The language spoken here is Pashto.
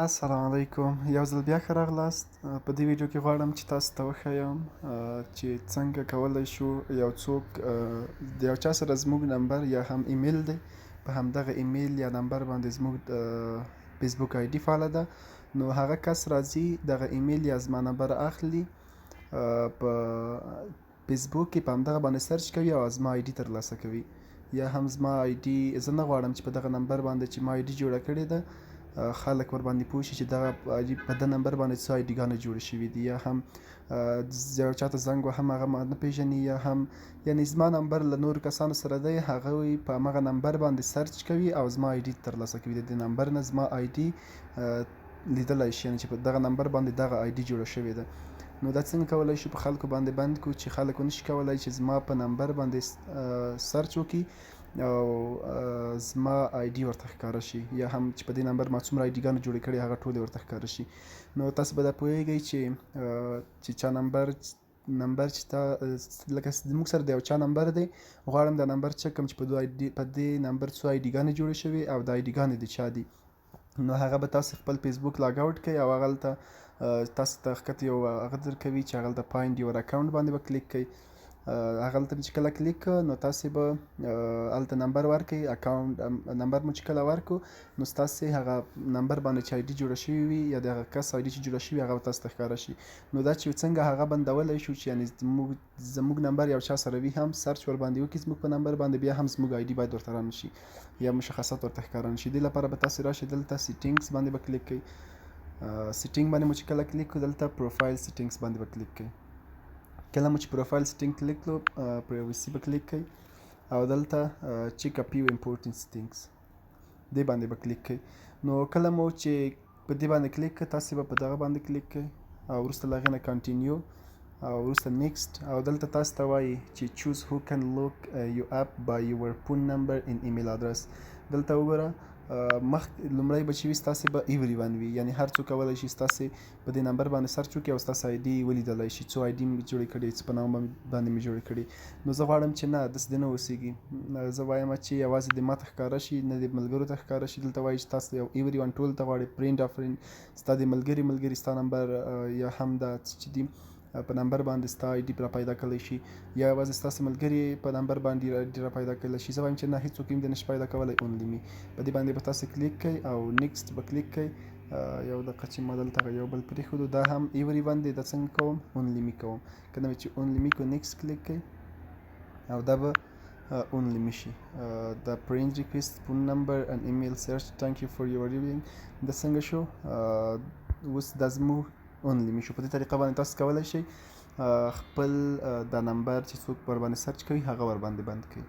السلام علیکم، یو ځل بیا ښه راغلاست. په دې ویډیو کې غواړم چې تاسو ته وښیم چې څنګه کولی شو یو څوک د یو چا سره زموږ نمبر یا هم ایمیل دی، په همدغه ایمیل یا نمبر باندې زموږ فیسبوک آی ډي فعاله ده، نو هغه کس راځي دغه ایمیل یا زما نمبر اخلي، په فیسبوک کې په همدغه باندې سرچ کوي او زما آی ډي ترلاسه کوي. یا هم زما آی ډي زه نه غواړم چې په دغه نمبر باندې چې ما آی ډي جوړه کړې ده خلک ور باندې پوه شي چې دغه په ده نمبر باندې څه آی ډيګانې جوړې شوي دي، یا هم یو چا ته زنګ وهم هغه ما نه پېژني، یا هم یعنې زما نمبر له نورو کسانو سره دی، هغوی په همغه نمبر باندې سرچ کوي او زما آی ډي ترلاسه کوي. د دې نمبر نه زما آی ډي لیدلی شي، یعنې چې په دغه نمبر باندې دغه آی ډي جوړه شوې ده. نو دا څنګه کولی شو په خلکو باندې بند کړو چې خلک ونشي کولی چې زما په نمبر باندې سرچ وکړي او زما آی ډي ورته ښکاره شي، یا هم چې په دې نمبر ما څومره آی ډيګانې جوړې کړې هغه ټولې ورته ښکاره شي. نو تاسو به دا پوهیږئ چې چا نمبر چې تا لکه زموږ سره د یو چا نمبر دی، غواړم دا نمبر چک کړم چې په دې نمبر څو آی ډيګانې جوړې شوې او دا آی ډيګانې د چا دي. نو هغه به تاسو خپل فیسبوک لاګ آوټ کوئ او هغلته تاسو ته ښکته یو هغه درکوي چې هغلته فایند یور اکاونټ باندې به کلیک کوئ. هغلته چې کله کلیک کړه نو تاسې به هلته نمبر ورکړئ، اکاونټ نمبر مو چې کله ورکړو نو ستاسې هغه نمبر باندې چې آی ډي جوړه شوې وي یا د هغه کس آی ډي چې جوړه شوې هغه به تاسو ته ښکاره شي. نو دا چې څنګه هغه بندولی شو چې یعنې زموږ نمبر یو چا سره وي هم سرچ ور باندې وکړي زموږ په نمبر باندې، بیا هم زموږ آی ډي باید ورته رانشي یا مشخصات ورته ښکاره نشي. دې لپاره به تاسې راشئ دلته سیټینګس باندې به کلیک کړئ. سیټینګ باندې مو چې کله کلیک کړو دلته پروفایل سیټینګس باندې به کلیک کړئ. کله مو چې پروفایل سیټینګ کلیک کړو پرایوسي به کلیک کړئ او دلته چیک اپ یو امپورټنټ سیټینګس دې باندې به کلیک کړئ. نو کله مو چې په دې باندې کلیک کړئ تاسې به په دغه باندې کلیک کړئ او وروسته له هغې نه کنټینیو او وروسته نیکسټ، او دلته تاسو ته وایي چې چوز هو کن لوک یو اپ بای یور فون نمبر ان ایمیل ادرس. دلته وګوره لومړی به چې وي ستاسې به ایوری ون وي، یعنې هر څوک کولی شي ستاسې په دې نمبر باندې سرچ وکړي او ستاسې آی ډي ولیدلی شي، څو آی ډي مې جوړې کړي، څه په نام باندې مې جوړې کړي. نو زه غواړم چې نه داسې دې نه اوسېږي، زه وایم چې یوازې دې ما ته ښکاره شي نه دې ملګرو ته ښکاره شي. دلته وایي چې تاسو یو ایوری ون ټول ته غواړئ، فرینډ آف فرینډ ستا د ملګري ستا نمبر یا هم دا چې دي په نمبر باندې ستا آی ډي را پیدا کړلی شي، یا یوازې ستاسې ملګري په نمبر باندې را پیدا کړلی شي. زه وایم چې نه هېڅوک هم دې نشي پیدا کولی، اونلی می. په دې باندې به تاسې کلیک کوئ او نیکسټ به کلیک کوئ. یو دقیقه چې ما دلته یو بل پرېښودو، دا هم ایوری ون دی، دا څنګه کوم اونلی می کوم. کله مې چې اونلی می کو نیکسټ کلیک کوئ او دا به اونلی می شي. دا فرینډ ریکویسټ فون نمبر ان ایمیل سرچ تhank you for your reviewing. دا څنګه شو اوس دا زموږ اونلی می شو. په دې طریقه باندې تاسو کولی شئ خپل دا نمبر چې څوک ور باندې سرچ کوي هغه ور باندې بند کړئ.